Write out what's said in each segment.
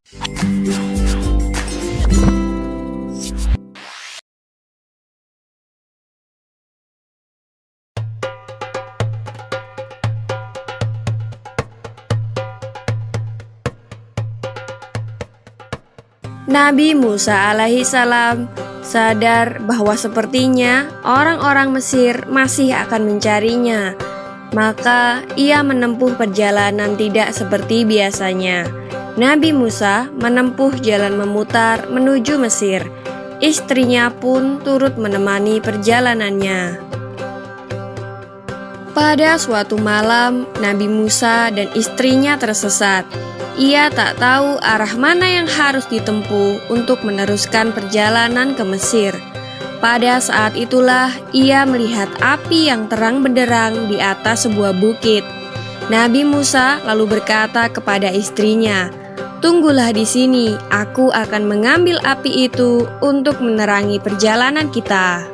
Nabi Musa alaihissalam sadar bahwa sepertinya orang-orang Mesir masih akan mencarinya. Maka ia menempuh perjalanan tidak seperti biasanya. Nabi Musa menempuh jalan memutar menuju Mesir. Istrinya pun turut menemani perjalanannya. Pada suatu malam, Nabi Musa dan istrinya tersesat. Ia tak tahu arah mana yang harus ditempuh untuk meneruskan perjalanan ke Mesir. Pada saat itulah ia melihat api yang terang benderang di atas sebuah bukit. Nabi Musa lalu berkata kepada istrinya, "Tunggulah di sini, aku akan mengambil api itu untuk menerangi perjalanan kita."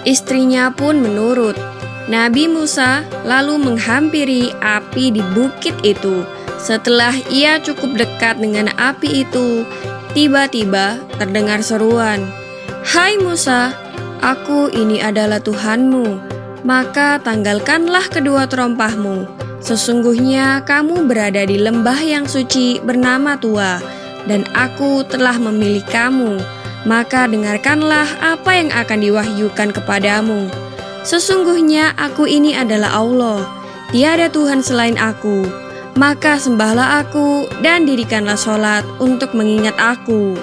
Istrinya pun menurut. Nabi Musa lalu menghampiri api di bukit itu. Setelah ia cukup dekat dengan api itu, tiba-tiba terdengar seruan, "Hai Musa, aku ini adalah Tuhanmu, maka tanggalkanlah kedua terompahmu. Sesungguhnya kamu berada di lembah yang suci bernama Tua, dan aku telah memilih kamu, maka dengarkanlah apa yang akan diwahyukan kepadamu. Sesungguhnya aku ini adalah Allah, tiada Tuhan selain aku, maka sembahlah aku dan dirikanlah sholat untuk mengingat aku."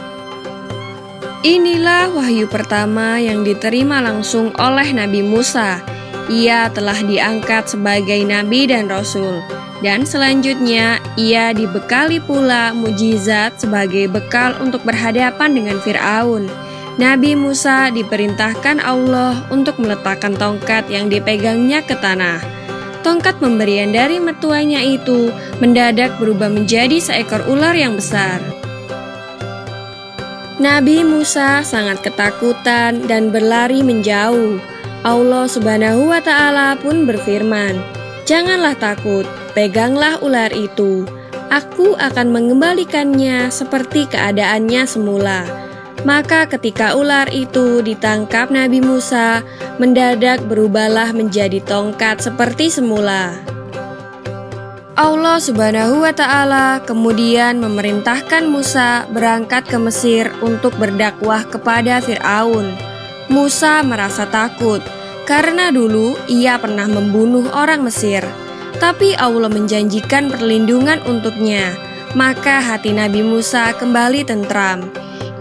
Inilah wahyu pertama yang diterima langsung oleh Nabi Musa. Ia telah diangkat sebagai nabi dan rasul, dan selanjutnya ia dibekali pula mukjizat sebagai bekal untuk berhadapan dengan Fir'aun. Nabi Musa diperintahkan Allah untuk meletakkan tongkat yang dipegangnya ke tanah. Tongkat pemberian dari mertuanya itu mendadak berubah menjadi seekor ular yang besar. Nabi Musa sangat ketakutan dan berlari menjauh. Allah Subhanahu wa Ta'ala pun berfirman, "Janganlah takut, peganglah ular itu. Aku akan mengembalikannya seperti keadaannya semula." Maka ketika ular itu ditangkap Nabi Musa, mendadak berubahlah menjadi tongkat seperti semula. Allah Subhanahu wa Ta'ala kemudian memerintahkan Musa berangkat ke Mesir untuk berdakwah kepada Fir'aun. Musa merasa takut karena dulu ia pernah membunuh orang Mesir, tapi Allah menjanjikan perlindungan untuknya. Maka hati Nabi Musa kembali tentram.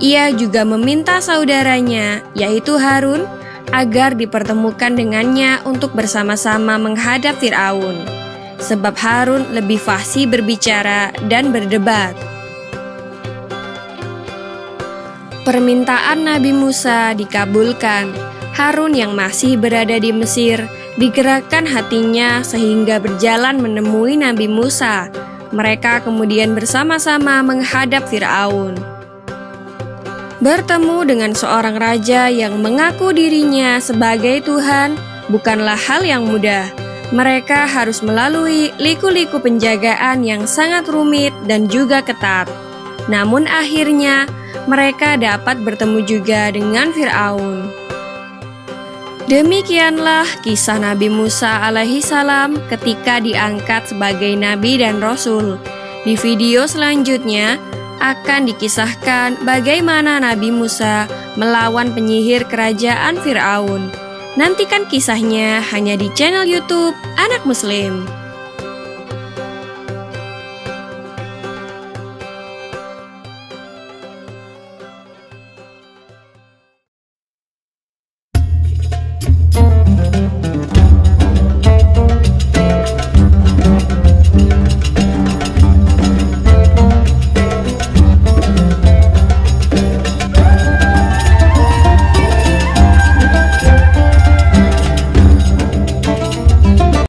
Ia juga meminta saudaranya, yaitu Harun, agar dipertemukan dengannya untuk bersama-sama menghadap Fir'aun. Sebab Harun lebih fasih berbicara dan berdebat. Permintaan Nabi Musa dikabulkan. Harun yang masih berada di Mesir digerakkan hatinya sehingga berjalan menemui Nabi Musa. Mereka kemudian bersama-sama menghadap Fir'aun. Bertemu dengan seorang raja yang mengaku dirinya sebagai Tuhan bukanlah hal yang mudah. Mereka harus melalui liku-liku penjagaan yang sangat rumit dan juga ketat. Namun akhirnya mereka dapat bertemu juga dengan Fir'aun. Demikianlah kisah Nabi Musa alaihissalam ketika diangkat sebagai nabi dan rasul. Di video selanjutnya akan dikisahkan bagaimana Nabi Musa melawan penyihir kerajaan Fir'aun. Nantikan kisahnya hanya di channel YouTube Anak Muslim.